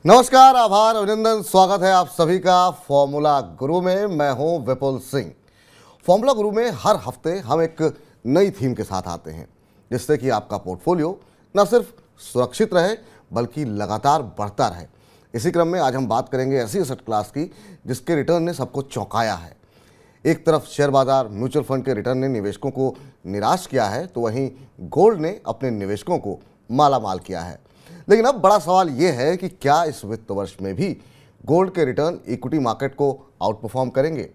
नमस्कार, आभार, अभिनंदन, स्वागत है आप सभी का फॉर्मूला गुरु में। मैं हूं विपुल सिंह। फॉर्मूला गुरु में हर हफ्ते हम एक नई थीम के साथ आते हैं जिससे कि आपका पोर्टफोलियो न सिर्फ सुरक्षित रहे बल्कि लगातार बढ़ता रहे। इसी क्रम में आज हम बात करेंगे ऐसी एसेट क्लास की जिसके रिटर्न ने सबको चौंकाया है। एक तरफ शेयर बाजार, म्यूचुअल फंड के रिटर्न ने निवेशकों को निराश किया है, तो वहीं गोल्ड ने अपने निवेशकों को मालामाल किया है। लेकिन अब बड़ा सवाल यह है कि क्या इस वित्त वर्ष में भी गोल्ड के रिटर्न इक्विटी मार्केट को आउट परफॉर्म करेंगे?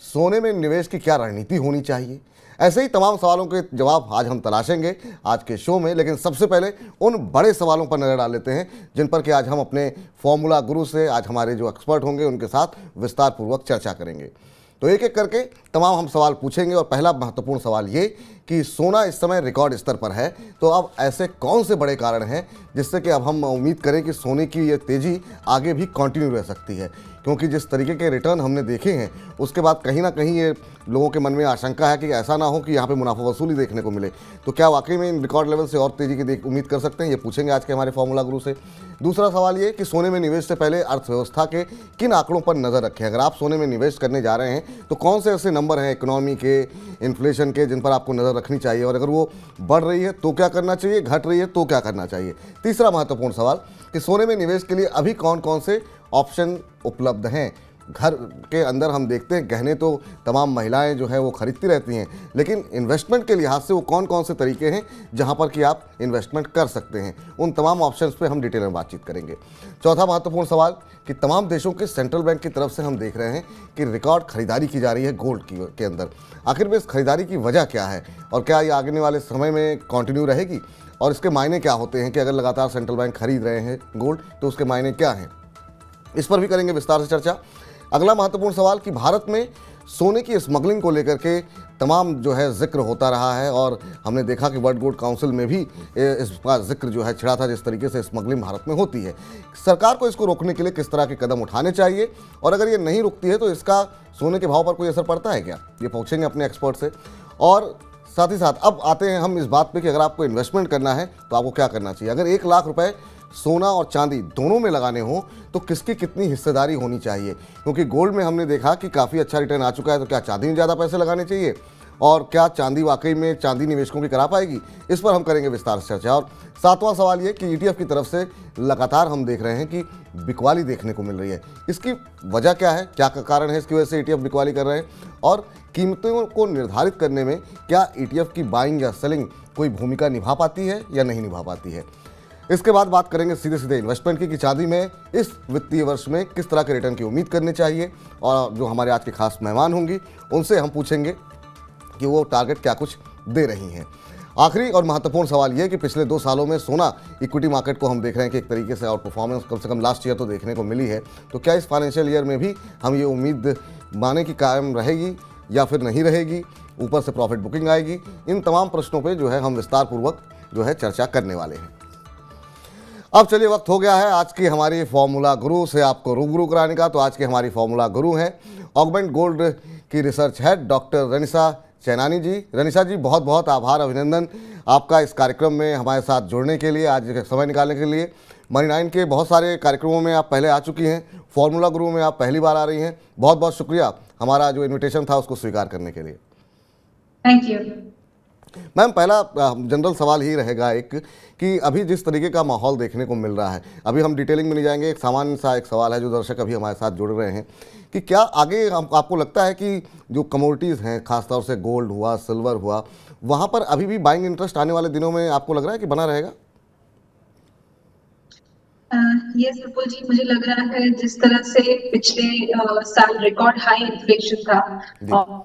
सोने में निवेश की क्या रणनीति होनी चाहिए? ऐसे ही तमाम सवालों के जवाब आज हम तलाशेंगे आज के शो में। लेकिन सबसे पहले उन बड़े सवालों पर नजर डाल लेते हैं जिन पर कि आज हम अपने फॉर्मूला गुरु से, आज हमारे जो एक्सपर्ट होंगे उनके साथ विस्तार पूर्वक चर्चा करेंगे। तो एक एक करके तमाम हम सवाल पूछेंगे। और पहला महत्वपूर्ण सवाल ये कि सोना इस समय रिकॉर्ड स्तर पर है, तो अब ऐसे कौन से बड़े कारण हैं जिससे कि अब हम उम्मीद करें कि सोने की ये तेज़ी आगे भी कंटिन्यू रह सकती है? क्योंकि जिस तरीके के रिटर्न हमने देखे हैं उसके बाद कहीं ना कहीं ये लोगों के मन में आशंका है कि ऐसा ना हो कि यहाँ पे मुनाफा वसूली देखने को मिले। तो क्या वाकई में इन रिकॉर्ड लेवल से और तेज़ी की उम्मीद कर सकते हैं? ये पूछेंगे आज के हमारे फॉर्मूला गुरु से। दूसरा सवाल ये कि सोने में निवेश से पहले अर्थव्यवस्था के किन आंकड़ों पर नज़र रखें? अगर आप सोने में निवेश करने जा रहे हैं तो कौन से ऐसे नंबर हैं इकोनॉमी के, इन्फ्लेशन के, जिन पर आपको नज़र रखनी चाहिए? और अगर वो बढ़ रही है तो क्या करना चाहिए, घट रही है तो क्या करना चाहिए? तीसरा महत्वपूर्ण सवाल कि सोने में निवेश के लिए अभी कौन कौन से ऑप्शन उपलब्ध हैं? घर के अंदर हम देखते हैं गहने तो तमाम महिलाएं जो है वो खरीदती रहती हैं, लेकिन इन्वेस्टमेंट के लिहाज से वो कौन कौन से तरीके हैं जहां पर कि आप इन्वेस्टमेंट कर सकते हैं? उन तमाम ऑप्शंस पे हम डिटेल में बातचीत करेंगे। चौथा महत्वपूर्ण सवाल कि तमाम देशों के सेंट्रल बैंक की तरफ से हम देख रहे हैं कि रिकॉर्ड खरीदारी की जा रही है गोल्ड के अंदर। आखिर में इस खरीदारी की वजह क्या है और क्या ये आगे वाले समय में कंटिन्यू रहेगी? और इसके मायने क्या होते हैं कि अगर लगातार सेंट्रल बैंक खरीद रहे हैं गोल्ड तो उसके मायने क्या हैं? इस पर भी करेंगे विस्तार से चर्चा। अगला महत्वपूर्ण सवाल कि भारत में सोने की स्मगलिंग को लेकर के तमाम जो है जिक्र होता रहा है और हमने देखा कि वर्ल्ड गोल्ड काउंसिल में भी इसका जिक्र जो है छिड़ा था जिस तरीके से स्मगलिंग भारत में होती है। सरकार को इसको रोकने के लिए किस तरह के कदम उठाने चाहिए और अगर ये नहीं रुकती है तो इसका सोने के भाव पर कोई असर पड़ता है क्या? ये पूछेंगे अपने एक्सपर्ट से। और साथ ही साथ अब आते हैं हम इस बात पे कि अगर आपको इन्वेस्टमेंट करना है तो आपको क्या करना चाहिए? अगर 1 लाख रुपए सोना और चांदी दोनों में लगाने हो तो किसकी कितनी हिस्सेदारी होनी चाहिए? क्योंकि गोल्ड में हमने देखा कि काफ़ी अच्छा रिटर्न आ चुका है, तो क्या चांदी में ज़्यादा पैसे लगाने चाहिए? और क्या चांदी वाकई में चांदी निवेशकों की करा पाएगी? इस पर हम करेंगे विस्तार से चर्चा। और सातवां सवाल ये कि ETF की तरफ से लगातार हम देख रहे हैं कि बिकवाली देखने को मिल रही है। इसकी वजह क्या है? क्या कारण है इसकी वजह से ETF बिकवाली कर रहे हैं? और कीमतों को निर्धारित करने में क्या ETF की बाइंग या सेलिंग कोई भूमिका निभा पाती है या नहीं निभा पाती है? इसके बाद बात करेंगे सीधे सीधे इन्वेस्टमेंट की कि चांदी में इस वित्तीय वर्ष में किस तरह के रिटर्न की उम्मीद करनी चाहिए। और जो हमारे आज के खास मेहमान होंगी उनसे हम पूछेंगे कि वो टारगेट क्या कुछ दे रही हैं। आखिरी और महत्वपूर्ण सवाल ये कि पिछले 2 सालों में सोना इक्विटी मार्केट को हम देख रहे हैं कि एक तरीके से आउट परफॉर्मेंस कम से कम लास्ट ईयर तो देखने को मिली है। तो क्या इस फाइनेंशियल ईयर में भी हम ये उम्मीद माने कि कायम रहेगी या फिर नहीं रहेगी? ऊपर से प्रॉफिट बुकिंग आएगी? इन तमाम प्रश्नों पर जो है हम विस्तार पूर्वक जो है चर्चा करने वाले हैं। अब चलिए वक्त हो गया है आज की हमारी फॉर्मूला गुरु से आपको रूबरू कराने का। तो आज की हमारी फॉर्मूला गुरु हैं ऑगमेंट गोल्ड की रिसर्च हेड डॉक्टर रनिसा चैनानी जी। रनिसा जी, बहुत बहुत आभार, अभिनंदन आपका इस कार्यक्रम में हमारे साथ जुड़ने के लिए, आज समय निकालने के लिए। मनी 9 के बहुत सारे कार्यक्रमों में आप पहले आ चुकी हैं, फॉर्मूला गुरु में आप पहली बार आ रही हैं। बहुत बहुत शुक्रिया हमारा जो इन्विटेशन था उसको स्वीकार करने के लिए। थैंक यू मैम, पहला जनरल सवाल ही रहेगा एक कि अभी जिस तरीके का माहौल देखने को मिल रहा है, अभी हम डिटेलिंग में नहीं जाएंगे, एक सामान्य सा एक सवाल है जो दर्शक अभी हमारे साथ जुड़ रहे हैं कि क्या आगे आपको लगता है कि जो कमोडिटीज़ हैं, खासतौर से गोल्ड हुआ, सिल्वर हुआ, वहाँ पर अभी भी बाइंग इंटरेस्ट आने वाले दिनों में आपको लग रहा है कि बना रहेगा? यस विपुल जी, मुझे लग रहा है जिस तरह से पिछले साल रिकॉर्ड हाई इन्फ्लेशन था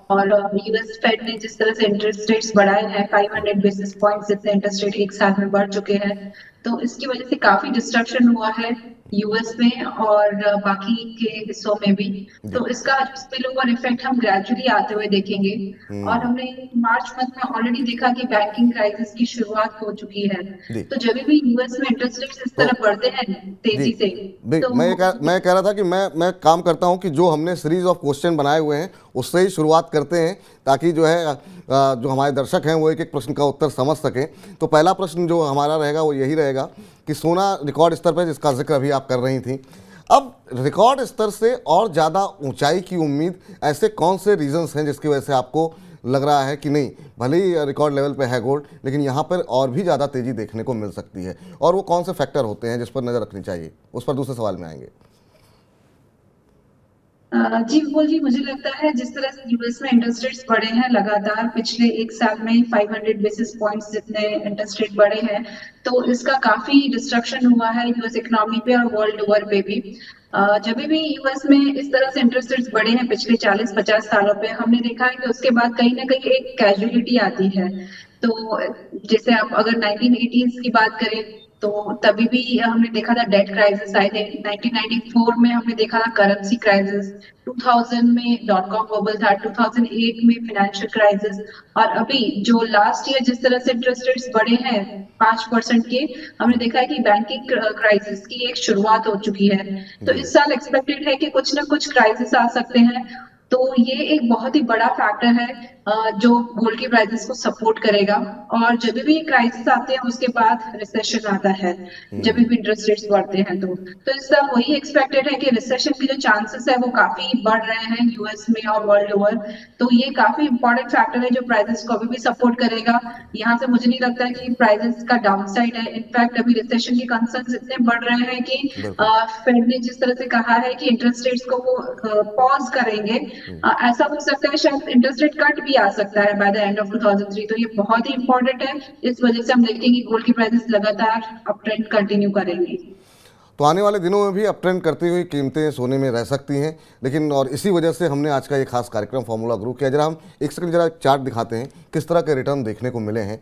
और यूएस फेड ने जिस तरह से इंटरेस्ट रेट्स बढ़ाए हैं, 500 बेसिस पॉइंट्स जितने इंटरेस्ट रेट एक साल में बढ़ चुके हैं, तो इसकी वजह से काफी डिस्ट्रक्शन हुआ है यूएस में और बाकी के हिस्सों में भी। तो इसका स्पिल ओवर इफेक्ट हम ग्रेजुअली आते हुए देखेंगे। और हमने मार्च मंथ में ऑलरेडी देखा कि बैंकिंग क्राइसिस की शुरुआत हो चुकी है। तो जब भी यूएस में इंटरेस्ट रेट्स इस तरह बढ़ते हैं तेजी से, तो मैं कह रहा था कि मैं काम करता हूं कि जो हमने सीरीज ऑफ क्वेश्चन बनाए हुए हैं उससे ही शुरुआत करते हैं ताकि जो है जो हमारे दर्शक हैं वो एक एक प्रश्न का उत्तर समझ सकें। तो पहला प्रश्न जो हमारा रहेगा वो यही रहेगा कि सोना रिकॉर्ड स्तर पर, जिसका जिक्र अभी आप कर रही थी, अब रिकॉर्ड स्तर से और ज़्यादा ऊंचाई की उम्मीद ऐसे कौन से रीजंस हैं जिसकी वजह से आपको लग रहा है कि नहीं, भले ही रिकॉर्ड लेवल पे है गोल्ड, लेकिन यहाँ पर और भी ज़्यादा तेज़ी देखने को मिल सकती है, और वो कौन से फैक्टर होते हैं जिस पर नज़र रखनी चाहिए? उस पर दूसरे सवाल में आएंगे। जी विपुल जी, मुझे लगता है जिस तरह से यूएस में इंटरेस्ट रेट्स बढ़े हैं लगातार पिछले एक साल में 500 बेसिस पॉइंट्स जितने इंटरेस्ट रेट बढ़े हैं, तो इसका काफी डिस्ट्रक्शन हुआ है यूएस इकोनॉमी पे और वर्ल्ड ओवर पे भी। जब भी यूएस में इस तरह से इंटरेस्ट रेट्स बढ़े हैं पिछले 40-50 सालों पे, हमने देखा है कि उसके बाद कहीं ना कहीं एक कैजुअलिटी आती है। तो जैसे आप अगर 1980s की बात करें तो तभी भी हमने देखा था डेट क्राइसिस आए थे, 1994 में हमने देखा था करेंसी क्राइसिस, 2000 में डॉट कॉम बबल था, 2008 में फाइनेंशियल क्राइसिस, और अभी जो लास्ट ईयर जिस तरह से इंटरेस्ट रेट्स बढ़े हैं 5% के, हमने देखा है कि बैंकिंग क्राइसिस की एक शुरुआत हो चुकी है। तो इस साल एक्सपेक्टेड है कि कुछ ना कुछ क्राइसिस आ सकते हैं। तो ये एक बहुत ही बड़ा फैक्टर है जो गोल्ड की प्राइसेस को सपोर्ट करेगा। और जब भी क्राइसिस आते हैं उसके बाद रिसेशन आता है, जब भी इंटरेस्ट रेट्स बढ़ते हैं। तो इस साल वही एक्सपेक्टेड है कि रिसेशन के जो चांसेस है वो काफी बढ़ रहे हैं यूएस में और वर्ल्ड ओवर। तो ये काफी इंपॉर्टेंट फैक्टर है जो प्राइसेस को अभी भी सपोर्ट करेगा। यहाँ से मुझे नहीं लगता है कि प्राइसेस का डाउन साइड है। इनफैक्ट अभी रिसेशन के कंसर्न्स इतने बढ़ रहे हैं कि फेड ने जिस तरह से कहा है कि इंटरेस्ट रेट्स को वो पॉज करेंगे, ऐसा हो सकता है शायद इंटरेस्ट रेट कट भी आ सकता है बाय द एंड ऑफ 2003। तो ये बहुत ही इंपॉर्टेंट है। इस वजह से हम देखेंगे गोल्ड की प्राइसेस लगातार अप ट्रेंड कंटिन्यू करेंगी। तो आने वाले दिनों में भी अप ट्रेंड करती हुई कीमतें सोने में रह सकती हैं, लेकिन और इसी वजह से हमने आज का ये खास कार्यक्रम फार्मूला ग्रुप किया। जरा हम एक सेकंड जरा चार्ट दिखाते हैं किस तरह के रिटर्न देखने को मिले हैं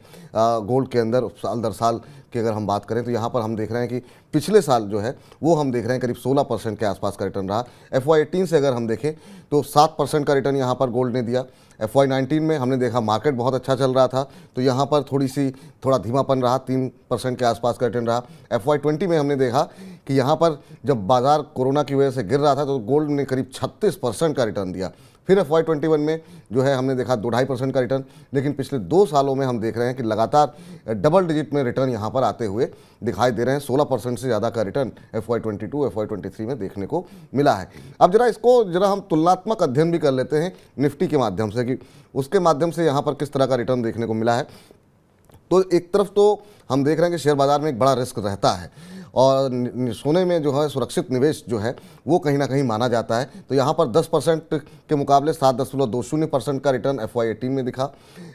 गोल्ड के अंदर साल दर साल की अगर हम बात करें तो यहाँ पर हम देख रहे हैं कि पिछले साल जो है वो हम देख रहे हैं करीब 16% के आसपास का रिटर्न रहा। FY18 से अगर हम देखें तो 7% का रिटर्न यहाँ पर गोल्ड ने दिया। FY19 में हमने देखा मार्केट बहुत अच्छा चल रहा था, तो यहाँ पर थोड़ा धीमापन रहा, 3% के आसपास का रिटर्न रहा। FY20 में हमने देखा कि यहाँ पर जब बाजार कोरोना की वजह से गिर रहा था तो गोल्ड ने करीब 36% का रिटर्न दिया। फिर FY21 में जो है हमने देखा 2-2.5% का रिटर्न, लेकिन पिछले 2 सालों में हम देख रहे हैं कि लगातार डबल डिजिट में रिटर्न यहाँ पर आते हुए दिखाई दे रहे हैं। 16% से ज़्यादा का रिटर्न FY22, FY23 में देखने को मिला है। अब जरा हम तुलनात्मक अध्ययन भी कर लेते हैं निफ्टी के माध्यम से कि उसके माध्यम से यहाँ पर किस तरह का रिटर्न देखने को मिला है। तो एक तरफ तो हम देख रहे हैं कि शेयर बाजार में एक बड़ा रिस्क रहता है और सोने में जो है सुरक्षित निवेश जो है वो कहीं ना कहीं माना जाता है। तो यहाँ पर 10% के मुकाबले 7.20% का रिटर्न FY18 में दिखा।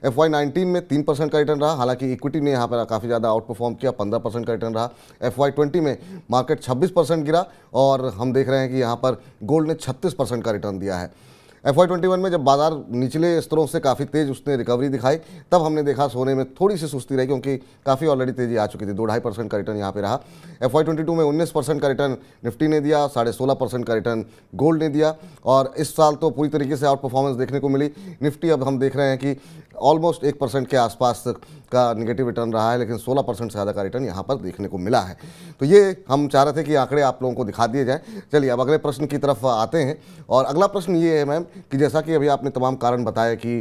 FY19 में 3% का रिटर्न रहा, हालांकि इक्विटी ने यहाँ पर काफ़ी ज़्यादा आउट परफॉर्म किया, 15% का रिटर्न रहा। FY20 में मार्केट 26% गिरा और हम देख रहे हैं कि यहाँ पर गोल्ड ने 36% का रिटर्न दिया है। FY21 में जब बाजार निचले स्तरों से काफ़ी तेज़ उसने रिकवरी दिखाई, तब हमने देखा सोने में थोड़ी सी सुस्ती रही क्योंकि काफ़ी ऑलरेडी तेज़ी आ चुकी थी। 2-2.5% का रिटर्न यहाँ पे रहा। FY22 में 19% का रिटर्न निफ्टी ने दिया, 16.5% का रिटर्न गोल्ड ने दिया। और इस साल तो पूरी तरीके से आउट परफॉर्मेंस देखने को मिली। निफ्टी अब हम देख रहे हैं कि ऑलमोस्ट 1% के आसपास का निगेटिव रिटर्न रहा है, लेकिन 16% से ज़्यादा का रिटर्न यहाँ पर देखने को मिला है। तो ये हम चाह रहे थे कि आंकड़े आप लोगों को दिखा दिए जाएँ। चलिए अब अगले प्रश्न की तरफ आते हैं, और अगला प्रश्न ये है मैम कि जैसा कि अभी आपने तमाम कारण बताया कि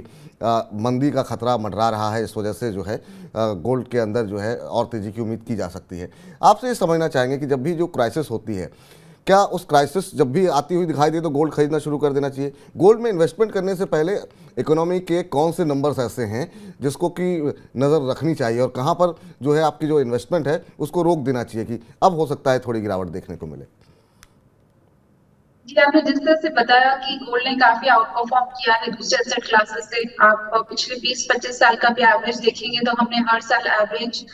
मंदी का खतरा मंडरा रहा है, इस वजह से जो है गोल्ड के अंदर जो है और तेज़ी की उम्मीद की जा सकती है। आपसे ये समझना चाहेंगे कि जब भी जो क्राइसिस होती है, क्या उस क्राइसिस जब भी आती हुई दिखाई दे तो गोल्ड खरीदना शुरू कर देना चाहिए? गोल्ड में इन्वेस्टमेंट करने से पहले इकोनॉमी के कौन से नंबर्स ऐसे हैं जिसको कि नज़र रखनी चाहिए और कहाँ पर जो है आपकी जो इन्वेस्टमेंट है उसको रोक देना चाहिए कि अब हो सकता है थोड़ी गिरावट देखने को मिले? जी, आपने जिस तरह से बताया कि गोल्ड ने काफी आउट परफॉर्म किया है दूसरे एसेट क्लासेस से। आप पिछले 20-25 साल का भी एवरेज देखेंगे तो हमने हर साल एवरेज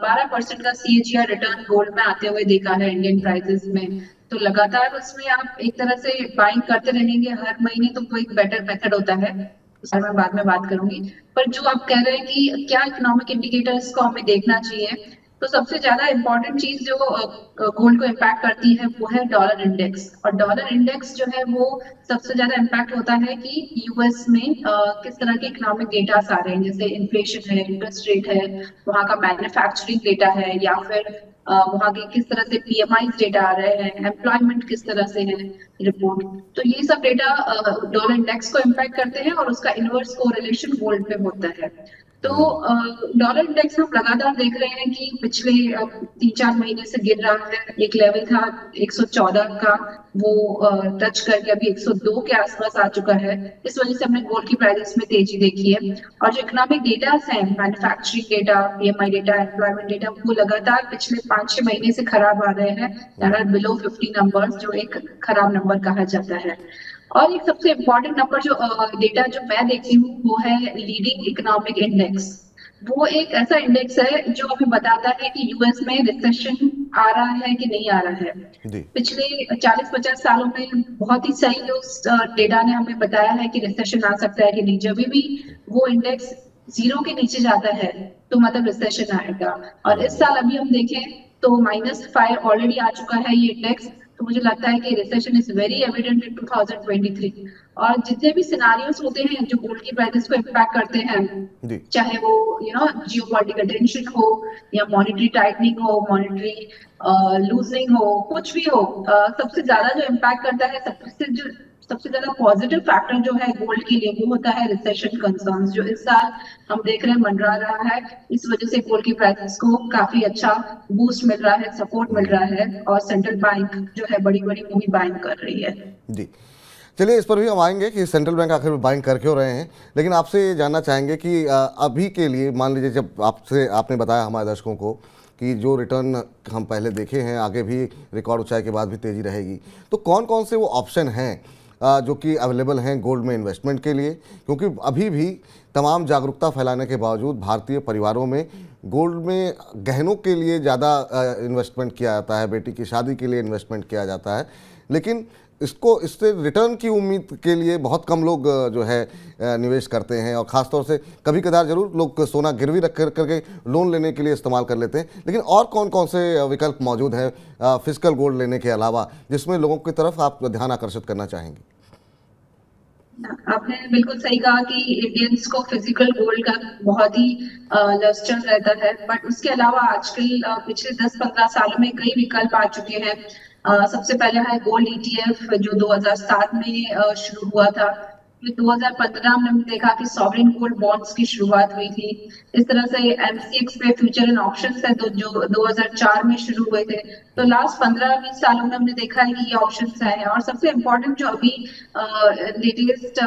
12% का CAGR रिटर्न गोल्ड में आते हुए देखा है इंडियन प्राइसेस में। तो लगातार उसमें आप एक तरह से बाइंग करते रहेंगे हर महीने, तो वो एक बेटर मेथड होता है, उसमें मैं बाद में बात करूंगी। पर जो आप कह रहे हैं कि क्या इकोनॉमिक इंडिकेटर्स को हमें देखना चाहिए, तो सबसे ज्यादा इंपॉर्टेंट चीज जो गोल्ड को इम्पैक्ट करती है वो है डॉलर इंडेक्स। और डॉलर इंडेक्स जो है वो सबसे ज्यादा इम्पैक्ट होता है कि यूएस में किस तरह के इकोनॉमिक डेटा आ रहे हैं, जैसे इन्फ्लेशन है, इंटरेस्ट रेट है, वहाँ का मैन्युफैक्चरिंग डेटा है, या फिर वहाँ के किस तरह से PMI डेटा आ रहे हैं, एम्प्लॉयमेंट किस तरह से है रिपोर्ट। तो ये सब डेटा डॉलर इंडेक्स को इम्पैक्ट करते हैं और उसका इनवर्स कोरिलेशन गोल्ड पे होता है। तो डॉलर इंडेक्स हम लगातार देख रहे हैं कि पिछले 3-4 महीने से गिर रहा है। एक लेवल था 114 का, वो टच करके अभी 102 के आसपास आ चुका है। इस वजह से हमने गोल्ड की प्राइसेस में तेजी देखी है। और जो इकोनॉमिक डेटा है, manufacturing data, PMI data, employment data, वो लगातार पिछले 5-6 महीने से खराब आ रहे हैं। दैट आर बिलो 50 नंबर्स, जो एक खराब नंबर कहा जाता है। और एक सबसे इम्पोर्टेंट नंबर जो डेटा जो मैं देखती हूँ वो है लीडिंग इकोनॉमिक इंडेक्स। वो एक ऐसा इंडेक्स है जो हमें बताता है कि यूएस में रिसेशन आ रहा है कि नहीं आ रहा है। पिछले 40-50 सालों में बहुत ही सही उस डेटा ने हमें बताया है कि रिसेशन आ सकता है कि नहीं। जब भी वो इंडेक्स 0 के नीचे जाता है तो मतलब रिसेशन आएगा। और इस साल अभी हम देखें तो -5 ऑलरेडी आ चुका है ये इंडेक्स। तो मुझे लगता है कि recession is very evident in 2023। और जितने भी सिनारियोस होते हैं जो गोल्ड की प्राइसेस को इम्पैक्ट करते हैं, चाहे वो जियोपॉलिटिकल टेंशन हो या मॉनेटरी टाइटनिंग हो, मॉनेटरी लूजिंग हो, कुछ भी हो, सबसे ज्यादा जो इम्पैक्ट करता है, सबसे ज्यादा पॉजिटिव फैक्टर जो है गोल्ड के लिए, वो होता है रिसेशन कंसर्न्स, जो इस साल हम देख रहे हैं मंडरा रहा है। इस वजह से गोल्ड की प्राइसेस को काफी अच्छा बूस्ट मिल रहा है, सपोर्ट मिल रहा है, और सेंट्रल बैंक जो है बड़ी बड़ी मूवी बाइंग कर रही है। जी, चलिए इस पर भी हम आएंगे कि सेंट्रल बैंक आखिर में बाइंग कर क्यों रहे हैं। लेकिन आपसे ये जानना चाहेंगे कि अभी के लिए मान लीजिए, जब आपने बताया हमारे दर्शकों को कि जो रिटर्न हम पहले देखे हैं आगे भी रिकॉर्ड ऊंचाई के बाद भी तेज़ी रहेगी, तो कौन कौन से वो ऑप्शन हैं जो कि अवेलेबल हैं गोल्ड में इन्वेस्टमेंट के लिए? क्योंकि अभी भी तमाम जागरूकता फैलाने के बावजूद भारतीय परिवारों में गोल्ड में गहनों के लिए ज़्यादा इन्वेस्टमेंट किया जाता है, बेटी की शादी के लिए इन्वेस्टमेंट किया जाता है, लेकिन इससे रिटर्न की उम्मीद के लिए बहुत कम लोग जो है निवेश करते हैं। और ख़ासतौर से कभी कभार जरूर लोग सोना गिरवी रख करके लोन लेने के लिए इस्तेमाल कर लेते हैं। लेकिन और कौन कौन से विकल्प मौजूद हैं फिजिकल गोल्ड लेने के अलावा, जिसमें लोगों की तरफ आप ध्यान आकर्षित करना चाहेंगे? आपने बिल्कुल सही कहा कि इंडियंस को फिजिकल गोल्ड का बहुत ही लस्टर रहता है, बट उसके अलावा आजकल पिछले 10-15 सालों में कई विकल्प आ चुके हैं। सबसे पहले है गोल्ड ETF, जो 2007 में शुरू हुआ था। 2015 में हमने देखा कि सॉवरेन गोल्ड बॉन्ड्स की शुरुआत हुई थी। इस तरह से MCX पे फ्यूचर एंड ऑप्शंस है जो 2004 में शुरू हुए थे। तो लास्ट 15-20 सालों में हमने देखा है कि ये ऑप्शंस आए हैं। और सबसे इम्पोर्टेंट जो अभी लेटेस्ट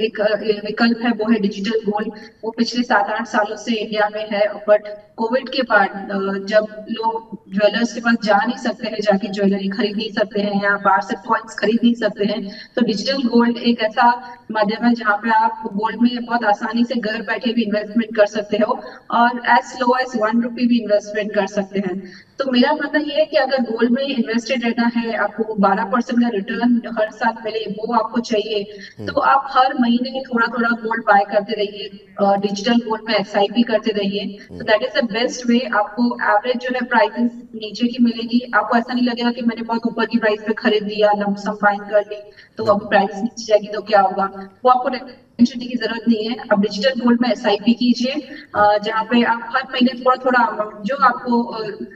एक विकल्प है वो है डिजिटल गोल्ड। वो पिछले 7-8 सालों से इंडिया में है, बट कोविड के बाद जब लोग ज्वेलर्स के पास जा नहीं सकते हैं, जाके ज्वेलरी खरीद नहीं सकते हैं या बाहर से कॉइन्स खरीद नहीं सकते हैं, तो डिजिटल गोल्ड एक ऐसा माध्यम है जहाँ पे आप गोल्ड में बहुत आसानी से घर बैठे भी इन्वेस्टमेंट कर सकते हो और एज लो एज 1 रुपी भी इन्वेस्टमेंट कर सकते हैं। तो मेरा मानना ये है कि अगर गोल्ड में इन्वेस्टेड रहना है, आपको 12% का रिटर्न हर साल मिले, वो आपको चाहिए, तो आप हर महीने थोड़ा थोड़ा गोल्ड बाय करते रहिए, डिजिटल गोल्ड में SIP करते रहिए। तो दैट इज द बेस्ट वे। आपको एवरेज जो है प्राइसेस नीचे की मिलेगी। आपको ऐसा नहीं लगेगा कि मैंने बहुत ऊपर की प्राइस पे खरीद दिया, लमसम बाइंग कर ली, तो अब प्राइस नीचे जाएगी तो क्या होगा। वो आपको टेंशन की जरूरत नहीं है। अब डिजिटल गोल्ड में SIP कीजिए, जहाँ पे आप हर महीने थोड़ा थोड़ा अमाउंट जो आपको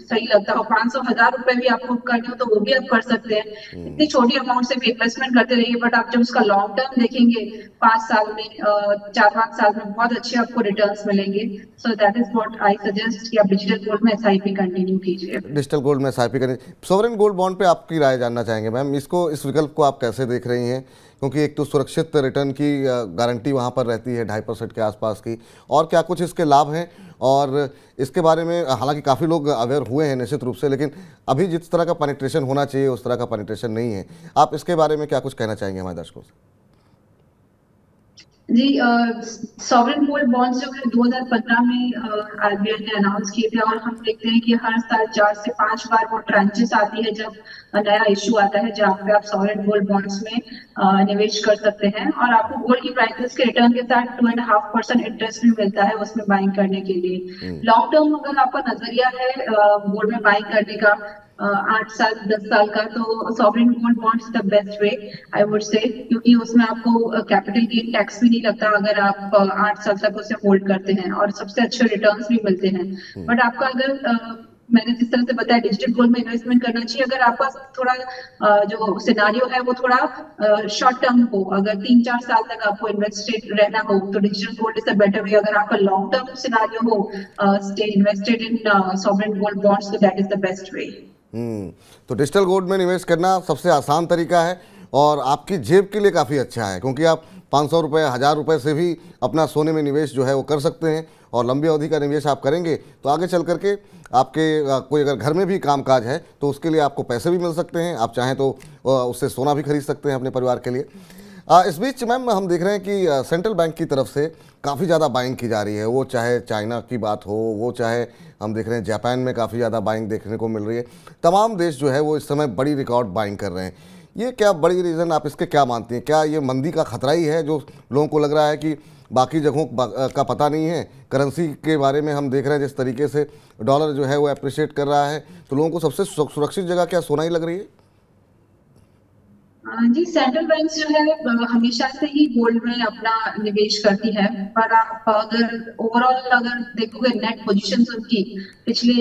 सही लगता हो, 500-1000 रुपए भी आपको करने हो तो वो भी आप कर सकते हैं। इतनी छोटी अमाउंट से भी इन्वेस्टमेंट करते रहिए, बट आप जब उसका लॉन्ग टर्म देखेंगे 5 साल में, 4-5 साल में बहुत अच्छे आपको रिटर्न्स मिलेंगे। So that is what I suggest कि आप डिजिटल गोल्ड में SIP कंटिन्यू कीजिए। डिजिटल गोल्ड में SIP करें। सोवरेन गोल्ड बॉन्ड पे आपकी राय जानना चाहेंगे मैम, इस विकल्प को आप कैसे देख रही हैं? क्योंकि एक तो सुरक्षित रिटर्न की गारंटी वहाँ पर रहती है 2.5% के आसपास की, और क्या कुछ इसके लाभ हैं? और इसके बारे में हालांकि काफ़ी लोग अवेयर हुए हैं निश्चित रूप से, लेकिन अभी जिस तरह का पेनिट्रेशन होना चाहिए उस तरह का पेनिट्रेशन नहीं है। आप इसके बारे में क्या कुछ कहना चाहेंगे हमारे दर्शकों से? जी, सॉवरेन गोल्ड बॉन्ड्स जो है 2015 में RBI ने अनाउंस किए थे, और हम देखते हैं कि हर साल 4 से 5 बार वो ट्रांचेस आती है जब नया इशू आता है जहाँ पे आप सॉवरेन गोल्ड बॉन्ड्स में निवेश कर सकते हैं, और आपको गोल्ड की प्राइसेस के रिटर्न के साथ 2.5% इंटरेस्ट भी मिलता है उसमें बाइंग करने के लिए। लॉन्ग टर्म अगर आपका नजरिया है गोल्ड में बाइंग करने का 8 साल 10 साल का, तो sovereign gold bonds the best way I would say, क्योंकि उसमें आपको कैपिटल गेन टैक्स भी नहीं लगता अगर आप 8 साल तक उसे होल्ड करते हैं, और सबसे अच्छे रिटर्न्स भी मिलते हैं। बट आपका अगर मैंने जिस तरह से बताया डिजिटल गोल्ड में इन्वेस्टमेंट करना चाहिए अगर आपका थोड़ा जो सिनारियो है वो थोड़ा शॉर्ट टर्म हो, अगर 3-4 साल तक आपको इन्वेस्टेड रहना हो तो digital gold is a better way. अगर आपका लॉन्ग टर्म सिनारियो हो, stay invested in sovereign gold bonds, तो that is the best way. तो डिजिटल गोल्ड में निवेश करना सबसे आसान तरीका है और आपकी जेब के लिए काफ़ी अच्छा है, क्योंकि आप 500 रुपये, 1000 रुपये से भी अपना सोने में निवेश जो है वो कर सकते हैं। और लंबी अवधि का निवेश आप करेंगे तो आगे चल करके आपके कोई अगर घर में भी कामकाज है तो उसके लिए आपको पैसे भी मिल सकते हैं। आप चाहें तो उससे सोना भी खरीद सकते हैं अपने परिवार के लिए। इस बीच मैम हम देख रहे हैं कि सेंट्रल बैंक की तरफ से काफ़ी ज़्यादा बाइंग की जा रही है, वो चाहे चाइना की बात हो, वो चाहे हम देख रहे हैं जापान में काफ़ी ज़्यादा बाइंग देखने को मिल रही है। तमाम देश जो है वो इस समय बड़ी रिकॉर्ड बाइंग कर रहे हैं। ये क्या बड़ी रीज़न, आप इसके क्या मानती हैं? क्या ये मंदी का खतरा ही है जो लोगों को लग रहा है कि बाकी जगहों का पता नहीं है? करेंसी के बारे में हम देख रहे हैं जिस तरीके से डॉलर जो है वो अप्रिशिएट कर रहा है, तो लोगों को सबसे सुरक्षित जगह क्या सोना ही लग रही है? जी, सेंट्रल बैंक जो है हमेशा से ही गोल्ड में अपना निवेश करती है, पर आप अगर ओवरऑल अगर देखोगे नेट पोजीशंस उनकी पिछले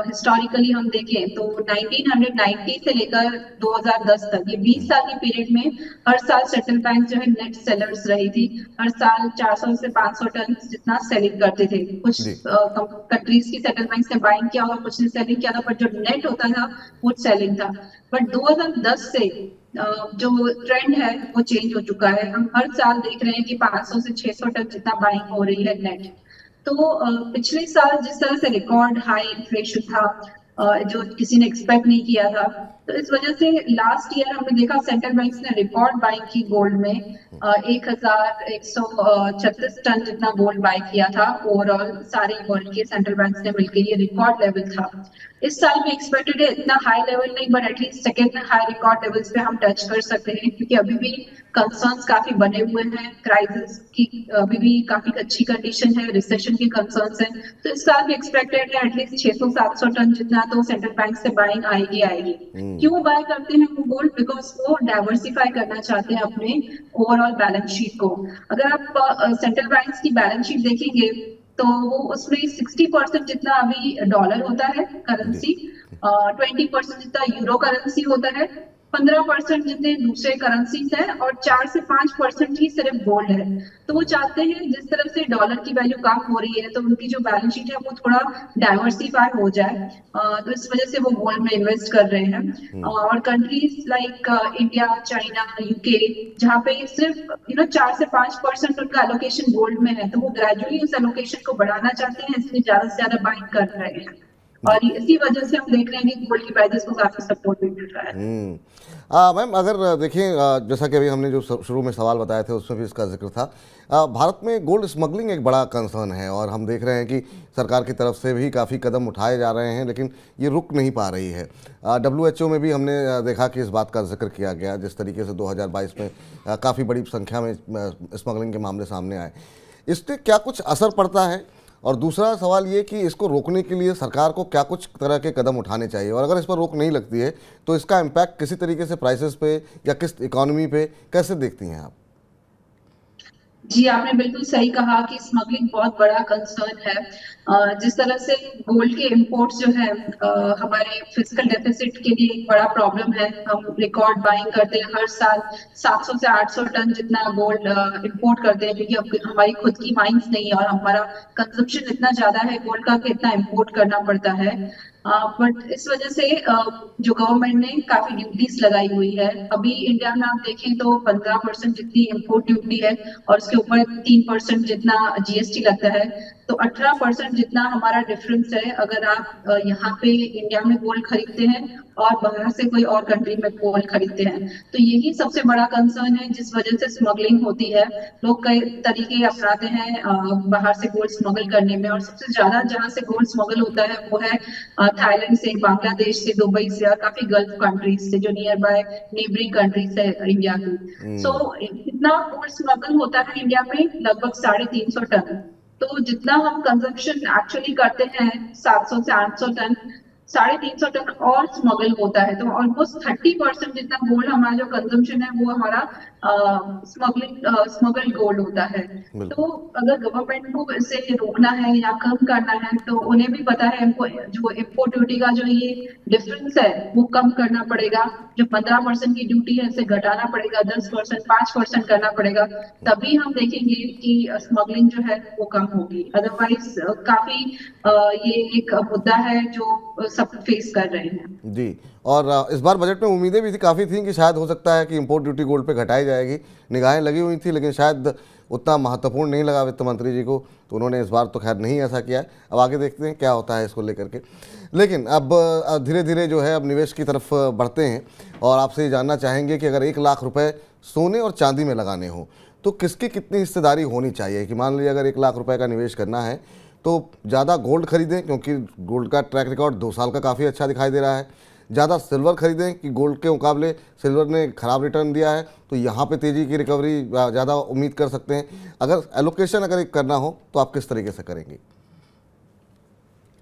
हिस्टोरिकली हम देखें तो 1990 से लेकर 2010 तक, ये 20 साल की पीरियड में हर साल सेंट्रल बैंक जो है नेट सेलर्स रही थी। हर साल 400 से 500 टन जितना सेलिंग करते थे। कुछ कंट्रीज की सेंट्रल बैंक ने बाइंग किया और कुछ ने सेलिंग किया था, पर जो नेट होता था वो सेलिंग था। बट 2010 से जो ट्रेंड है वो चेंज हो चुका है। हम हर साल देख रहे हैं कि 500 से 600 टन जितना बाइंग हो रही है नेट। तो पिछले साल जिस तरह से रिकॉर्ड हाई इन्फ्लेशन था, जो किसी ने एक्सपेक्ट नहीं किया था, तो इस वजह से लास्ट ईयर हमने देखा सेंट्रल बैंक ने रिकॉर्ड बाइंग की गोल्ड में। 1136 टन जितना गोल्ड बाय किया था ओवरऑल सारे वर्ल्ड के सेंट्रल बैंक ने मिलकर, ये रिकॉर्ड लेवल था। इस साल में एक्सपेक्टेड है इतना हाई लेवल नहीं, but at least second high record levels पे हम टच कर सकते हैं, क्योंकि अभी भी कंसर्न्स काफी बने हुए हैं। क्राइसिस की अभी भी काफी अच्छी कंडीशन है, रिसेशन के कंसर्न्स हैं। तो इस साल भी एक्सपेक्टेड है एटलीस्ट 600-700 टन जितना तो सेंट्रल बैंक से बाइंग आएगी। क्यों बाय करते हैं वो गोल्ड? बिकॉज वो डाइवर्सिफाई करना चाहते हैं अपने ओवरऑल बैलेंस शीट को। अगर आप सेंट्रल बैंक की बैलेंस शीट देखेंगे तो वो उसमें 60% जितना अभी डॉलर होता है करेंसी, 20% जितना यूरो करेंसी होता है, 15% जितने दूसरे करेंसीज हैं और 4 से 5% ही सिर्फ गोल्ड है। तो वो चाहते हैं जिस तरह से डॉलर की वैल्यू कम हो रही है तो उनकी जो बैलेंस शीट है वो थोड़ा डाइवर्सिफाई हो जाए, तो इस वजह से वो गोल्ड में इन्वेस्ट कर रहे हैं। और countries like India, China, UK, जहाँ पे सिर्फ 4 से 5% उनका एलोकेशन गोल्ड में है, तो वो ग्रेजुअली उस एलोकेशन को बढ़ाना चाहते हैं, इसलिए ज्यादा से ज्यादा बाइंग कर रहे हैं। और इसी वजह से हम देख रहे हैं कि गोल्ड की प्राइसेस को काफी सपोर्ट भी मिल रहा है। मैम अगर देखें, जैसा कि अभी हमने जो शुरू में सवाल बताए थे उसमें भी इसका जिक्र था, भारत में गोल्ड स्मगलिंग एक बड़ा कंसर्न है और हम देख रहे हैं कि सरकार की तरफ से भी काफ़ी कदम उठाए जा रहे हैं, लेकिन ये रुक नहीं पा रही है। WHO में भी हमने देखा कि इस बात का जिक्र किया गया, जिस तरीके से 2022 में काफ़ी बड़ी संख्या में स्मगलिंग के मामले सामने आए। इससे क्या कुछ असर पड़ता है? और दूसरा सवाल ये कि इसको रोकने के लिए सरकार को क्या कुछ तरह के कदम उठाने चाहिए, और अगर इस पर रोक नहीं लगती है तो इसका इम्पैक्ट किसी तरीके से प्राइसेस पे या किस इकोनॉमी पे कैसे देखती हैं आप? जी, आपने बिल्कुल सही कहा कि स्मगलिंग बहुत बड़ा कंसर्न है। जिस तरह से गोल्ड के इंपोर्ट्स जो है हमारे फिजिकल डेफिसिट के लिए एक बड़ा प्रॉब्लम है। हम रिकॉर्ड बाइंग करते हैं, हर साल 700 से 800 टन जितना गोल्ड इंपोर्ट करते हैं, क्योंकि हमारी खुद की माइंस नहीं है और हमारा कंजम्पशन इतना ज्यादा है गोल्ड का कि इतना इंपोर्ट करना पड़ता है। बट इस वजह से जो गवर्नमेंट ने काफी ड्यूटीज लगाई हुई है। अभी इंडिया में आप देखें तो 15% जितनी इंपोर्ट ड्यूटी है और उसके ऊपर 3% जितना GST लगता है, तो 18% जितना हमारा डिफरेंस है अगर आप यहाँ पे इंडिया में गोल्ड खरीदते हैं और बाहर से कोई और कंट्री में गोल्ड खरीदते हैं। तो यही सबसे बड़ा कंसर्न है जिस वजह से स्मगलिंग होती है। लोग कई तरीके अपनाते हैं बाहर से गोल्ड स्मगल करने में, और सबसे ज्यादा जहाँ से गोल्ड स्मगल होता है वो है थाईलैंड से, बांग्लादेश से, दुबई से और काफी गल्फ कंट्रीज से जो नियर बाय नेबरिंग कंट्रीज है इंडिया की। सो इतना गोल्ड स्मगल होता है इंडिया में लगभग 350 टन। तो जितना हम कंजम्पशन एक्चुअली करते हैं 700 से 800 टन, 350 टन और स्मगल होता है। तो ऑलमोस्ट 30% जितना गोल्ड हमारा जो कंजम्पशन है वो हमारा स्मगल गोल्ड होता है। तो अगर गवर्नमेंट को इसे रोकना है या कम करना है तो उन्हें भी पता है, इनको जो इम्पोर्ट ड्यूटी का जो ये डिफरेंस है वो कम करना पड़ेगा। जो 15% की ड्यूटी है इसे घटाना पड़ेगा, 10%, 5% करना पड़ेगा, तभी हम देखेंगे कि स्मगलिंग जो है वो कम होगी। अदरवाइज काफी ये एक मुद्दा है जो सब फेस कर रहे हैं। जी, और इस बार बजट में उम्मीदें भी थी, काफ़ी थी कि शायद हो सकता है कि इंपोर्ट ड्यूटी गोल्ड पे घटाई जाएगी, निगाहें लगी हुई थी, लेकिन शायद उतना महत्वपूर्ण नहीं लगा वित्त मंत्री जी को, तो उन्होंने इस बार तो खैर नहीं ऐसा किया है। अब आगे देखते हैं क्या होता है इसको लेकर के। लेकिन अब धीरे धीरे जो है अब निवेश की तरफ बढ़ते हैं और आपसे ये जानना चाहेंगे कि अगर 1 लाख रुपए सोने और चांदी में लगाने हो तो किसकी कितनी हिस्सेदारी होनी चाहिए? कि मान लीजिए अगर 1 लाख रुपए का निवेश करना है तो ज़्यादा गोल्ड खरीदें, क्योंकि गोल्ड का ट्रैक रिकॉर्ड 2 साल का काफ़ी अच्छा दिखाई दे रहा है। ज़्यादा सिल्वर खरीदें कि गोल्ड के मुकाबले सिल्वर ने खराब रिटर्न दिया है, तो यहाँ पे तेज़ी की रिकवरी ज़्यादा उम्मीद कर सकते हैं। अगर एलोकेशन अगर एक करना हो तो आप किस तरीके से करेंगे?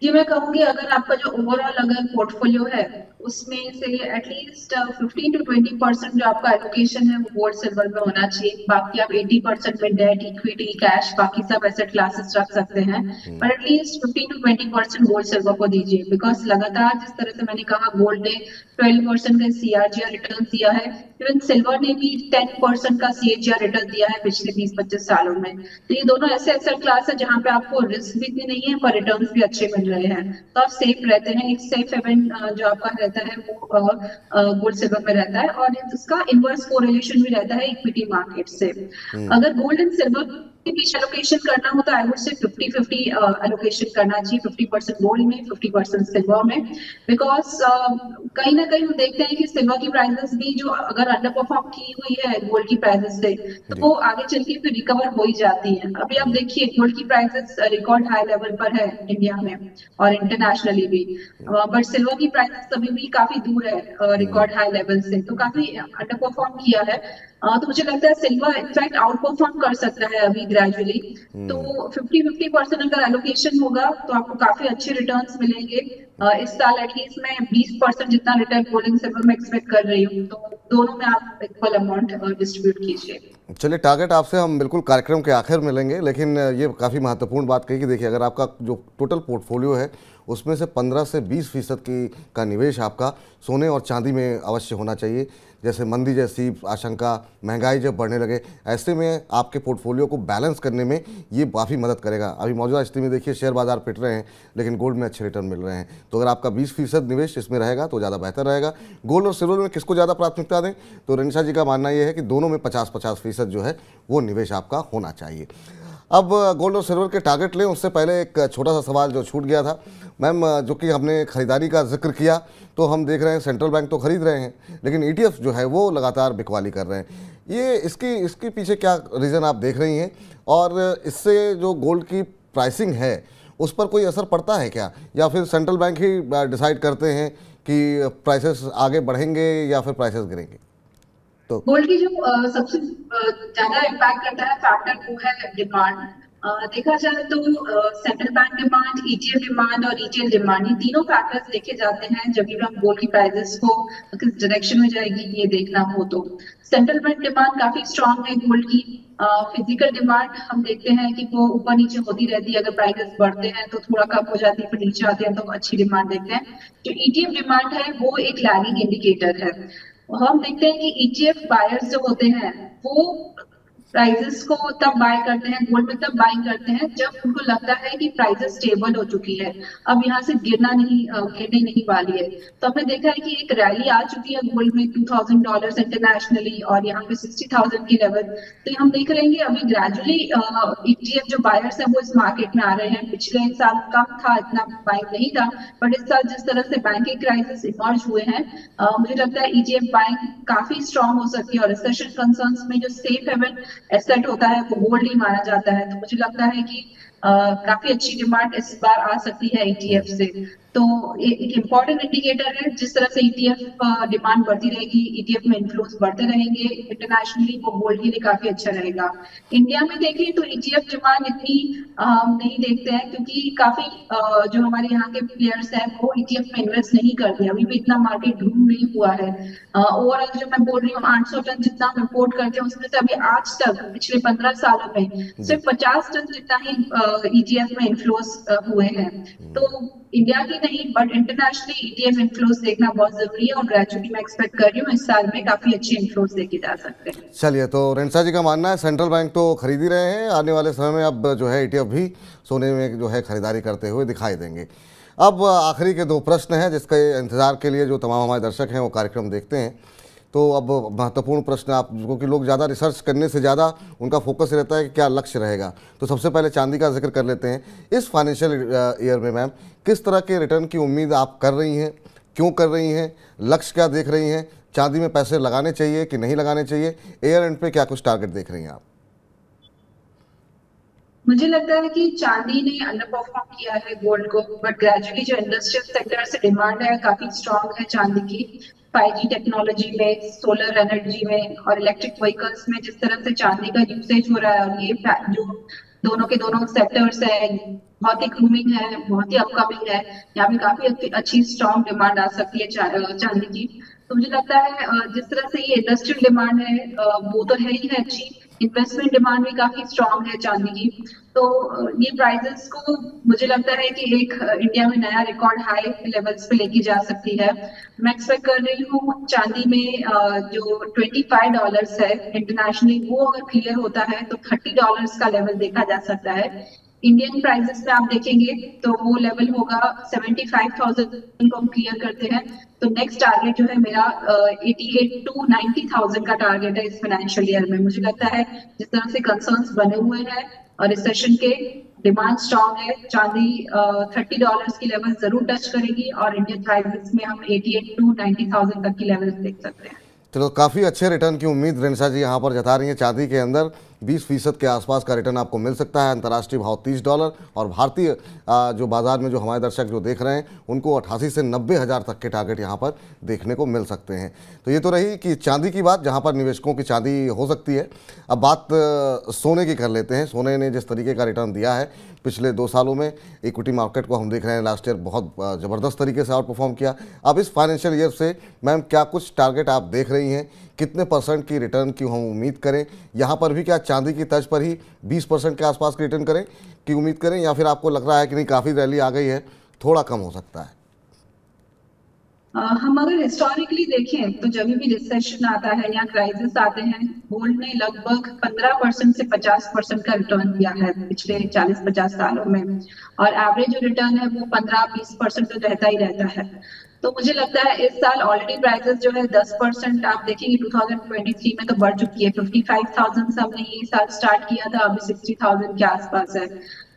जी, मैं कहूँगी अगर आपका जो ओवरऑल अगर पोर्टफोलियो है उसमें से एटलीस्ट 15 to 20% जो आपका एलोकेशन है वो गोल्ड सिल्वर में होना चाहिए। बाकी आप 80% में डेट, इक्विटी, कैश, बाकी सब एसेट क्लासेस रख सकते हैं, पर एटलीस्ट 15 to 20% गोल्ड सिल्वर को दीजिए। बिकॉज लगातार जिस तरह से मैंने कहा गोल्ड ने 12% का CAGR रिटर्न दिया है, इवन सिल्वर ने भी 10% का CAGR रिटर्न दिया है पिछले 20-25 सालों में। तो ये दोनों ऐसे एसेट क्लास है जहाँ पे आपको रिस्क भी इतनी नहीं है पर रिटर्न भी अच्छे मिल रहे हैं, तो आप सेफ रहते हैं। एक सेफ हेवन जो आपका रहता है वो गोल्ड सिल्वर में रहता है, और इसका इनवर्स कोरिलेशन भी रहता है इक्विटी मार्केट से। अगर गोल्ड एंड सिल्वर के बीच एलोकेशन करना हो तो आई वुड से 50-50 एलोकेशन करना चाहिए, 50% गोल्ड में, 50% सिल्वर में। बिकॉज कहीं ना कहीं हम देखते हैं कि सिल्वर की प्राइसेस भी जो अगर अंडर परफॉर्म की हुई है गोल्ड की प्राइसेस से तो वो आगे चल के फिर रिकवर हो ही जाती है। अभी आप देखिए गोल्ड की प्राइसेस रिकॉर्ड हाई लेवल पर है इंडिया में और इंटरनेशनली भी, बट सिल्वर की प्राइसेस अभी भी काफी दूर है रिकॉर्ड हाई लेवल से, तो काफी अंडर परफॉर्म किया है। तो मुझे लगता है सिल्वर इनफैक्ट आउट परफॉर्म कर सकता है अभी ग्रेजुअली। तो 50-50% अगर एलोकेशन होगा तो आपको काफी अच्छे रिटर्न्स मिलेंगे। इस साल एटलीस्ट मैं 20% जितना रिटर्न गोल्ड एंड सिल्वर में एक्सपेक्ट कर रही हूँ, तो दोनों में आप इक्वल अमाउंट डिस्ट्रीब्यूट कीजिए। चलिए, टारगेट आपसे हम बिल्कुल कार्यक्रम के आखिर मिलेंगे, लेकिन ये काफ़ी महत्वपूर्ण बात कही कि देखिए अगर आपका जो टोटल पोर्टफोलियो है उसमें से 15 से 20% का निवेश आपका सोने और चांदी में अवश्य होना चाहिए। जैसे मंदी जैसी आशंका, महंगाई जब बढ़ने लगे, ऐसे में आपके पोर्टफोलियो को बैलेंस करने में ये काफ़ी मदद करेगा। अभी मौजूदा स्थिति में देखिए शेयर बाजार पिट रहे हैं लेकिन गोल्ड में अच्छे रिटर्न मिल रहे हैं, तो अगर आपका 20% निवेश इसमें रहेगा तो ज़्यादा बेहतर रहेगा। गोल्ड और सिल्वर में किसको ज़्यादा प्राथमिकता दें, तो रनिशा जी का मानना यह है कि दोनों में 50-50% जो है वो निवेश आपका होना चाहिए। अब गोल्ड और सिल्वर के टारगेट लें उससे पहले एक छोटा सा सवाल जो छूट गया था मैम, जो कि हमने खरीदारी का जिक्र किया, तो हम देख रहे हैं सेंट्रल बैंक तो खरीद रहे हैं लेकिन ETF जो है वो लगातार बिकवाली कर रहे हैं। ये इसके पीछे क्या रीज़न आप देख रही हैं, और इससे जो गोल्ड की प्राइसिंग है उस पर कोई असर पड़ता है क्या, या फिर सेंट्रल बैंक ही डिसाइड करते हैं कि प्राइसेस आगे बढ़ेंगे या फिर प्राइसेस गिरेंगे? तो गोल्ड की जो सबसे ज्यादा इम्पैक्ट करता है फैक्टर वो है डिमांड। देखा जाए तो central bank demand, ETF demand और रिटेल डिमांड, ये तीनों फैक्टर्स देखे जाते हैं जब भी हम गोल्ड की प्राइसेस को किस डायरेक्शन में जाएगी ये देखना हो तो। सेंट्रल बैंक डिमांड काफी स्ट्रांग है गोल्ड की। फिजिकल डिमांड हम देखते हैं कि वो ऊपर नीचे होती रहती है, अगर प्राइसेस बढ़ते हैं तो थोड़ा कम हो जाती है, फिर नीचे आते हैं तो अच्छी डिमांड देखते हैं। जो ETF डिमांड है वो एक लैगिंग इंडिकेटर है। हम देखते हैं कि ETF बायर्स जो होते हैं वो प्राइसेस को तब बाय करते हैं, गोल्ड में तब बाइंग करते हैं जब उनको लगता है कि प्राइसेस स्टेबल हो चुकी है, अब यहाँ से गिरने नहीं वाली है। तो हमने देखा है कि एक रैली आ चुकी है गोल्ड में $2,000 इंटरनेशनली और यहाँ पे 60,000 की लेवल। तो हम देख रहे हैं कि अभी ग्रेजुअली ETF जो बायर्स है वो इस मार्केट में आ रहे हैं। पिछले साल कम था, इतना बाइंग नहीं था, बट इस साल जिस तरह से बैंकिंग क्राइसिस इमर्ज हुए हैं, मुझे लगता है ETF बाइंग काफी स्ट्रॉन्ग हो सकती है। और रिसेशन कंसर्न्स में जो सेफ हेवन एसेट होता है वो गोल्ड ही माना जाता है, तो मुझे लगता है कि काफी अच्छी डिमांड इस बार आ सकती है ETF से। तो एक इम्पॉर्टेंट इंडिकेटर है। जिस तरह से ईटीएफ डिमांड बढ़ती रहेगी, ईटीएफ में इनफ्लोज बढ़ते रहेंगे इंटरनेशनली, वो गोल्ड के लिए काफी अच्छा रहेगा। इंडिया में देखें तो ईटीएफ डिमांड इतनी नहीं देखते हैं, क्योंकि काफी जो हमारे यहाँ के प्लेयर्स हैं वो ईटीएफ में इन्वेस्ट नहीं करते, अभी भी इतना मार्केट ग्रूम नहीं हुआ है। ओवरऑल जो मैं बोल रही हूँ 800 टन जितना हम इम्पोर्ट करते हैं, उसमें से अभी आज तक पिछले 15 सालों में सिर्फ 50 टन जितना ही ईटीएफ में इनफ्लोज हुए हैं। तो इंडिया की नहीं बट इंटरनेशनली ईटीएफ इनफ्लोज देखना बहुत जरूरी है, और ग्रेजुअली मैं एक्सपेक्ट कर रही हूँ इस साल में काफी अच्छे इनफ्लोज देखे जा सकते हैं। चलिए, तो रेणुसा जी का मानना है सेंट्रल बैंक तो खरीद ही रहे हैं, आने वाले समय में अब जो है ईटीएफ भी सोने में जो है खरीदारी करते हुए दिखाई देंगे। अब आखिरी के दो प्रश्न हैं जिसके इंतजार के लिए जो तमाम हमारे दर्शक हैं वो कार्यक्रम देखते हैं। तो अब महत्वपूर्ण प्रश्न आप, क्योंकि लोग ज़्यादा रिसर्च करने से ज़्यादा उनका फोकस रहता है कि क्या लक्ष्य रहेगा, तो सबसे पहले चांदी का जिक्र कर लेते हैं। इस फाइनेंशियल ईयर में मैम किस तरह के रिटर्न की उम्मीद आप कर रही हैं, क्यों कर रही हैं, लक्ष्य क्या देख रही हैं, चांदी में पैसे लगाने चाहिए कि नहीं लगाने चाहिए, ईयर एंड पे क्या कुछ टारगेट देख रही हैं आप? मुझे लगता है कि चांदी ने अंडर परफॉर्म किया है गोल्ड को, बट ग्रेजुअली जो इंडस्ट्रियल सेक्टर से डिमांड है काफी स्ट्रांग है चांदी की। 5G टेक्नोलॉजी में, सोलर एनर्जी में और इलेक्ट्रिक व्हीकल्स में जिस तरह से चांदी का यूसेज हो रहा है, और ये जो दोनों के दोनों सेक्टर्स है बहुत ही ग्रूमिंग है, बहुत ही अपकमिंग है, यहाँ पे काफी अच्छी स्ट्रांग डिमांड आ सकती है चांदी की। तो मुझे लगता है जिस तरह से ये इंडस्ट्रियल डिमांड है वो तो है ही है अच्छी, इन्वेस्टमेंट डिमांड भी काफी स्ट्रांग है चांदी की। तो ये प्राइजेस को मुझे लगता है कि एक इंडिया में नया रिकॉर्ड हाई लेवल्स पे लेके जा सकती है। मैं एक्सपेक्ट कर रही हूँ चांदी में जो $25 है इंटरनेशनली, वो अगर क्लियर होता है तो $30 का लेवल देखा जा सकता है। इंडियन प्राइसेस में आप देखेंगे तो वो लेवल होगा 75,000 को हम क्लियर करते हैं, तो नेक्स्ट टारगेट जो है मेरा 88 to 90,000 का टारगेट है इस फाइनेंशियल ईयर में। मुझे लगता है जिस तरह से कंसर्न्स बने हुए हैं और रिसेशन के, डिमांड स्ट्रांग है, चांदी $30 की लेवल जरूर टच करेगी, और इंडियन प्राइसेस में हम 88 to 90,000 तक की लेवल देख सकते हैं। चलो, काफ़ी अच्छे रिटर्न की उम्मीद रेणुसा जी यहाँ पर जता रही हैं। चांदी के अंदर 20% के आसपास का रिटर्न आपको मिल सकता है। अंतर्राष्ट्रीय भाव $30 और भारतीय जो बाजार में जो हमारे दर्शक जो देख रहे हैं उनको 88 से 90 हज़ार तक के टारगेट यहाँ पर देखने को मिल सकते हैं। तो ये तो रही कि चांदी की बात, जहाँ पर निवेशकों की चांदी हो सकती है। अब बात सोने की कर लेते हैं। सोने ने जिस तरीके का रिटर्न दिया है पिछले 2 सालों में, इक्विटी मार्केट को हम देख रहे हैं लास्ट ईयर बहुत ज़बरदस्त तरीके से आउट परफॉर्म किया। अब इस फाइनेंशियल ईयर से मैम क्या कुछ टारगेट आप देख रही हैं, कितने % की रिटर्न की हम उम्मीद करें? यहाँ पर भी क्या चांदी की तर्ज पर ही 20% के आसपास की रिटर्न करें की उम्मीद करें, या फिर आपको लग रहा है कि नहीं काफ़ी रैली आ गई है, थोड़ा कम हो सकता है? हम अगर हिस्टोरिकली देखें तो जब भी रिसेशन आता है या क्राइसिस आते हैं, गोल्ड ने लगभग 15% से 50% का रिटर्न दिया है पिछले 40-50 सालों में, और एवरेज जो रिटर्न है वो 15-20% तो रहता ही रहता है। तो मुझे लगता है इस साल ऑलरेडी प्राइसेस जो है 10% आप देखेंगे 2023 में तो बढ़ चुकी है। 55,000 से हमने ये साल स्टार्ट किया था, अभी 60,000 के आसपास है,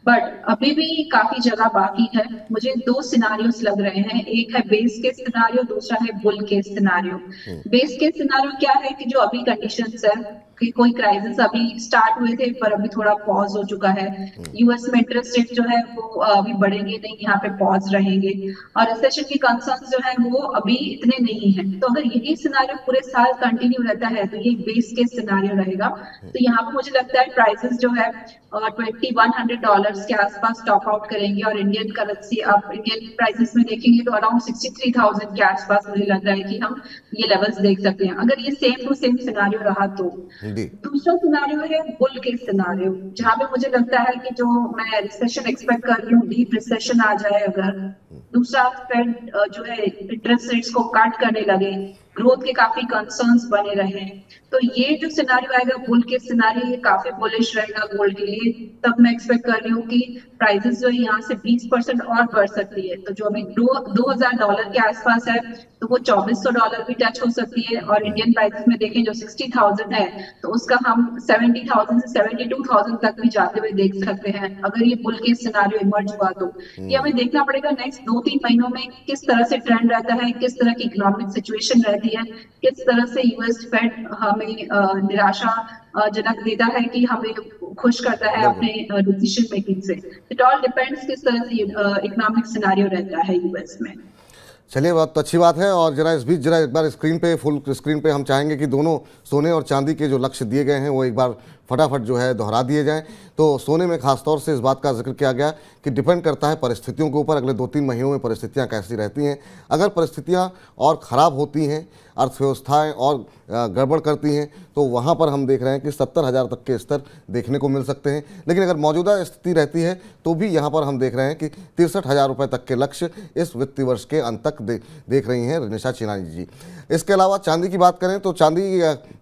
बट अभी भी काफी जगह बाकी है। मुझे 2 सिनारियोस लग रहे हैं, एक है बेस केस सिनारियो, दूसरा है bull case scenario. Base case scenario क्या है कि जो अभी कंडीशंस है कि कोई क्राइसिस अभी स्टार्ट हुए थे पर अभी थोड़ा पॉज हो चुका है, यूएस में इंटरेस्ट रेट जो है वो अभी बढ़ेंगे नहीं, यहाँ पे पॉज रहेंगे, और रिसेशन की कंसर्न्स जो है वो अभी इतने नहीं है। तो अगर यही सिनारियो पूरे साल कंटिन्यू रहता है तो ये बेस केस सिनारियो रहेगा। तो यहाँ पे मुझे लगता है प्राइसेस जो है $2,100 के आसपास टॉप आउट करेंगे, और इंडियन करेंसी आप इंडियन प्राइसेस में देखेंगे तो अराउंड 63,000 के आसपास मुझे लग रहा है कि हम ये लेवल्स देख सकते हैं, अगर ये सेम टू सेम सिनारियो रहा तो। दूसरा सिनारियो है बुल केस सिनारियो, जहां पे मुझे लगता है कि जो मैं रिसेशन एक्सपेक्ट कर रही हूँ, डीप रिसेशन आ जाए अगर, दूसरा फेड जो है इंटरेस्ट रेट्स को कट करने लगे, ग्रोथ के काफी कंसर्न्स बने रहे, तो ये जो सिनारियो आएगा बुल के सिनारियो, ये काफी बुलिश रहेगा गोल्ड के लिए। तब मैं एक्सपेक्ट कर रही हूँ कि प्राइसेस जो है यहाँ से 20% और बढ़ सकती है। तो जो अभी $2,000 के आसपास है तो वो $2,400 भी टच हो सकती है, और इंडियन प्राइसेस में देखें जो 60,000 है तो उसका हम 70,000 से 72,000 तक भी जाते हुए देख सकते हैं अगर ये बुल केस सिनारियो इमर्ज हुआ तो। ये हमें देखना पड़ेगा नेक्स्ट 2-3 महीनों में किस तरह से ट्रेंड रहता है, किस तरह की इकोनॉमिक सिचुएशन रहती करती है, किस तरह से यूएस फेड हमें निराशाजनक देता है कि हमें खुश करता है अपने डिसीजन मेकिंग से। इट ऑल डिपेंड्स किस तरह से इकोनॉमिक सिनेरियो रहता है यूएस में। चलिए, बहुत अच्छी बात है। और जरा इस बीच जरा एक बार फुल स्क्रीन पे हम चाहेंगे कि दोनों सोने और चांदी के जो लक्ष्य दिए गए हैं वो एक बार फटाफट जो है दोहरा दिए जाएं। तो सोने में खासतौर से इस बात का जिक्र किया गया कि डिपेंड करता है परिस्थितियों के ऊपर, अगले 2-3 महीनों में परिस्थितियां कैसी रहती हैं। अगर परिस्थितियां और ख़राब होती हैं, अर्थव्यवस्थाएं और गड़बड़ करती हैं, तो वहाँ पर हम देख रहे हैं कि 70,000 तक के स्तर देखने को मिल सकते हैं। लेकिन अगर मौजूदा स्थिति रहती है तो भी यहाँ पर हम देख रहे हैं कि 63,000 रुपये तक के लक्ष्य इस वित्तीय वर्ष के अंत तक देख रही हैं निशा चिनानी जी। इसके अलावा चांदी की बात करें तो चांदी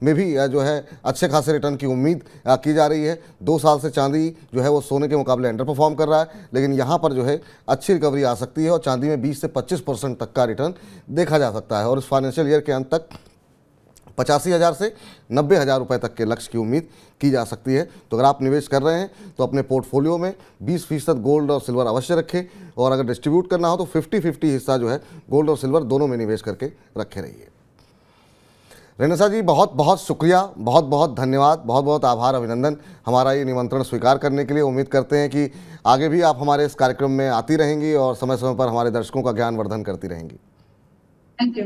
में भी जो है अच्छे खासे रिटर्न की उम्मीद की जा रही है। 2 साल से चांदी जो है वो सोने के मुकाबले अंडर परफॉर्म कर रहा है, लेकिन यहाँ पर जो है अच्छी रिकवरी आ सकती है और चांदी में 20 से 25% तक का रिटर्न देखा जा सकता है। और इस फाइनेंशियल ईयर के अंत तक 85,000 से 90,000 रुपये तक के लक्ष्य की उम्मीद की जा सकती है। तो अगर आप निवेश कर रहे हैं तो अपने पोर्टफोलियो में 20% गोल्ड और सिल्वर अवश्य रखें, और अगर डिस्ट्रीब्यूट करना हो तो 50-50 हिस्सा जो है गोल्ड और सिल्वर दोनों में निवेश करके रखे रहिए। रेणुसा जी, बहुत बहुत शुक्रिया, बहुत बहुत धन्यवाद, बहुत बहुत आभार, अभिनंदन हमारा ये निमंत्रण स्वीकार करने के लिए। उम्मीद करते हैं कि आगे भी आप हमारे इस कार्यक्रम में आती रहेंगी और समय समय पर हमारे दर्शकों का ज्ञानवर्धन करती रहेंगी। Thank you.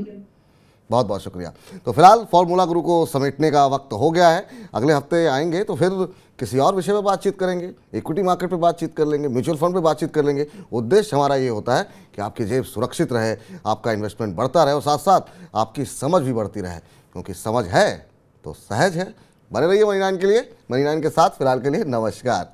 बहुत बहुत शुक्रिया। तो फिलहाल फॉर्मूला गुरु को समेटने का वक्त हो गया है। अगले हफ्ते आएंगे तो फिर किसी और विषय पर बातचीत करेंगे, इक्विटी मार्केट पे बातचीत कर लेंगे, म्यूचुअल फंड पे बातचीत कर लेंगे। उद्देश्य हमारा ये होता है कि आपकी जेब सुरक्षित रहे, आपका इन्वेस्टमेंट बढ़ता रहे और साथ साथ आपकी समझ भी बढ़ती रहे, क्योंकि समझ है तो सहज है। बने रहिए मनी9 के लिए। मनी9 के साथ फिलहाल के लिए नमस्कार।